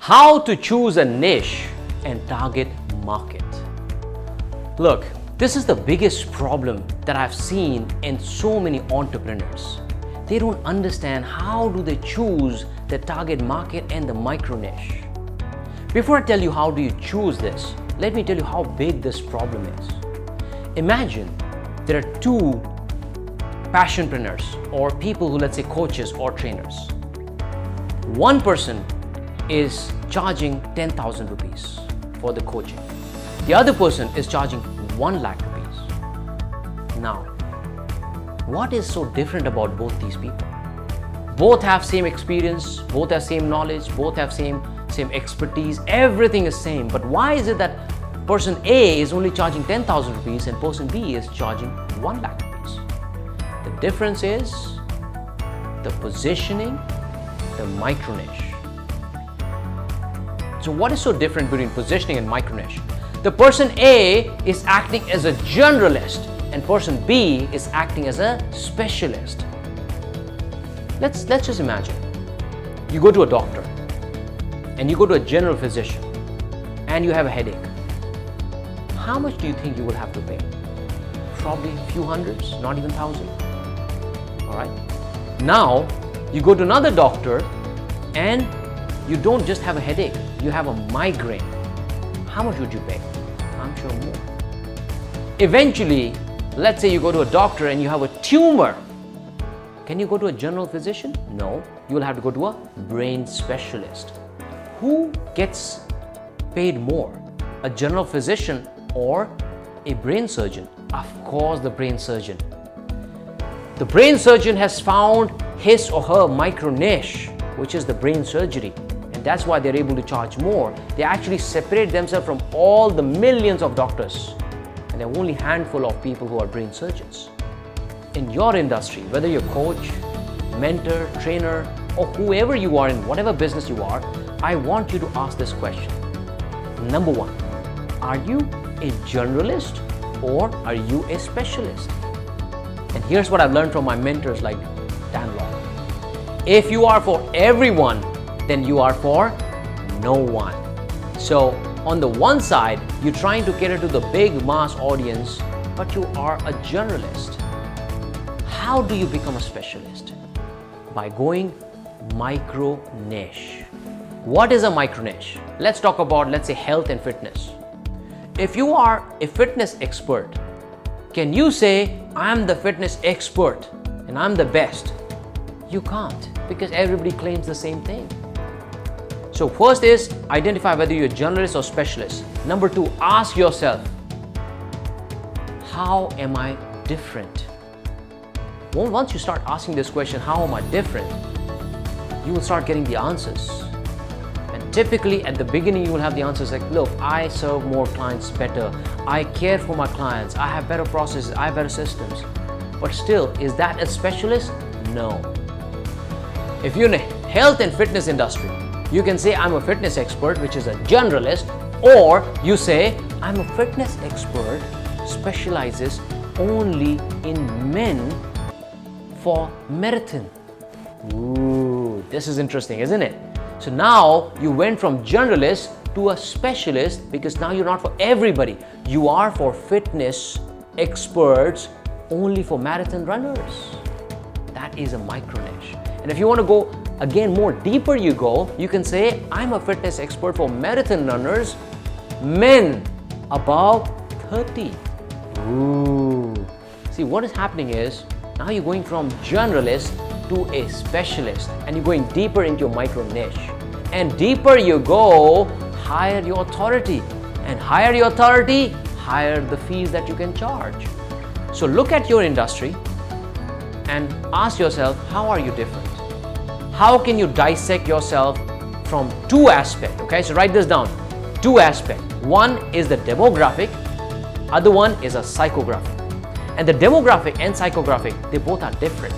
How to choose a niche and target market. Look, this is the biggest problem that I've seen in so many entrepreneurs. They don't understand how do they choose the target market and the micro niche. Before I tell you how do you choose this, let me tell you how big this problem is. Imagine there are two passionpreneurs or people who, let's say, coaches or trainers. One person is charging 10,000 rupees for the coaching. The other person is charging 1 lakh rupees. Now, what is so different about both these people? Both have same experience, both have same knowledge, both have same expertise, everything is same. But why is it that person A is only charging 10,000 rupees and person B is charging 1 lakh rupees? The difference is the positioning, the micro niche. So what is so different between positioning and micro niche? The person A is acting as a generalist and person B is acting as a specialist. Let's just imagine you go to a doctor and you go to a general physician and you have a headache. How much do you think you will have to pay? Probably a few hundreds, not even 1,000. All right. Now you go to another doctor and you don't just have a headache, you have a migraine. How much would you pay? I'm sure more. Eventually, let's say you go to a doctor and you have a tumor. Can you go to a general physician? No, you will have to go to a brain specialist. Who gets paid more? A general physician or a brain surgeon? Of course, the brain surgeon. The brain surgeon has found his or her micro niche, which is the brain surgery. And that's why they're able to charge more. They actually separate themselves from all the millions of doctors. And there are only a handful of people who are brain surgeons. In your industry, whether you're a coach, mentor, trainer, or whoever you are in whatever business you are, I want you to ask this question. Number one, are you a generalist or are you a specialist? And here's what I've learned from my mentors like Dan Law. If you are for everyone, then you are for no one. So on the one side, you're trying to cater to the big mass audience, but you are a generalist. How do you become a specialist? By going micro niche. What is a micro niche? Let's talk about, let's say, health and fitness. If you are a fitness expert, can you say, I'm the fitness expert and I'm the best? You can't, because everybody claims the same thing. So first is identify whether you're a generalist or specialist. Number two, ask yourself, how am I different? Well, once you start asking this question, how am I different? You will start getting the answers. And typically at the beginning, you will have the answers like, look, I serve more clients better. I care for my clients. I have better processes. I have better systems. But still, is that a specialist? No. If you're in a health and fitness industry, you can say, I'm a fitness expert, which is a generalist, or you say, I'm a fitness expert, specializes only in men for marathon. Ooh, this is interesting, isn't it? So now you went from generalist to a specialist because now you're not for everybody. You are for fitness experts only for marathon runners. That is a micro niche. And if you want to go again more deeper, you can say, I'm a fitness expert for marathon runners, men above 30. Ooh. See, what is happening is now you're going from generalist to a specialist and you're going deeper into your micro niche. And deeper you go, higher your authority. And higher your authority, higher the fees that you can charge. So look at your industry and ask yourself, how are you different? How can you dissect yourself from two aspects? Okay, so write this down. Two aspects. One is the demographic, other one is a psychographic. And the demographic and psychographic, they both are different.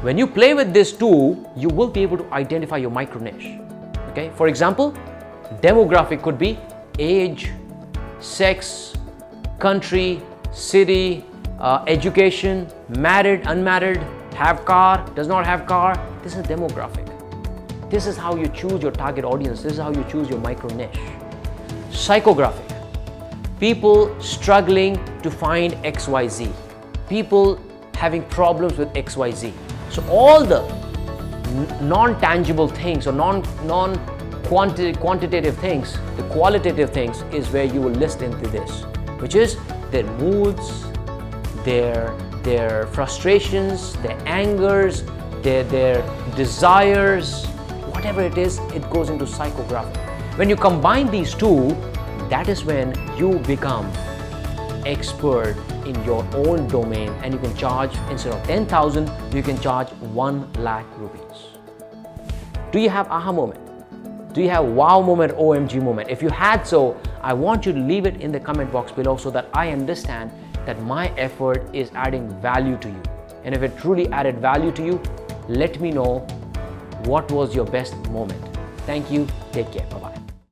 When you play with this tool, you will be able to identify your micro niche. Okay, for example, demographic could be age, sex, country, city, education, married, unmarried, have car, does not have car. This is demographic. This is how you choose your target audience. This is how you choose your micro niche. Psychographic. People struggling to find XYZ. People having problems with XYZ. So all the non-tangible things or non-quantitative things, the qualitative things is where you will list into this, which is their moods, their frustrations, their angers, their desires, whatever it is, it goes into psychographic. When you combine these two, that is when you become expert in your own domain, and you can charge, instead of 10,000, you can charge 1 lakh rupees. Do you have aha moment? Do you have wow moment, OMG moment? If you had so, I want you to leave it in the comment box below so that I understand that my effort is adding value to you. And if it truly added value to you, let me know what was your best moment. Thank you. Take care. Bye-bye.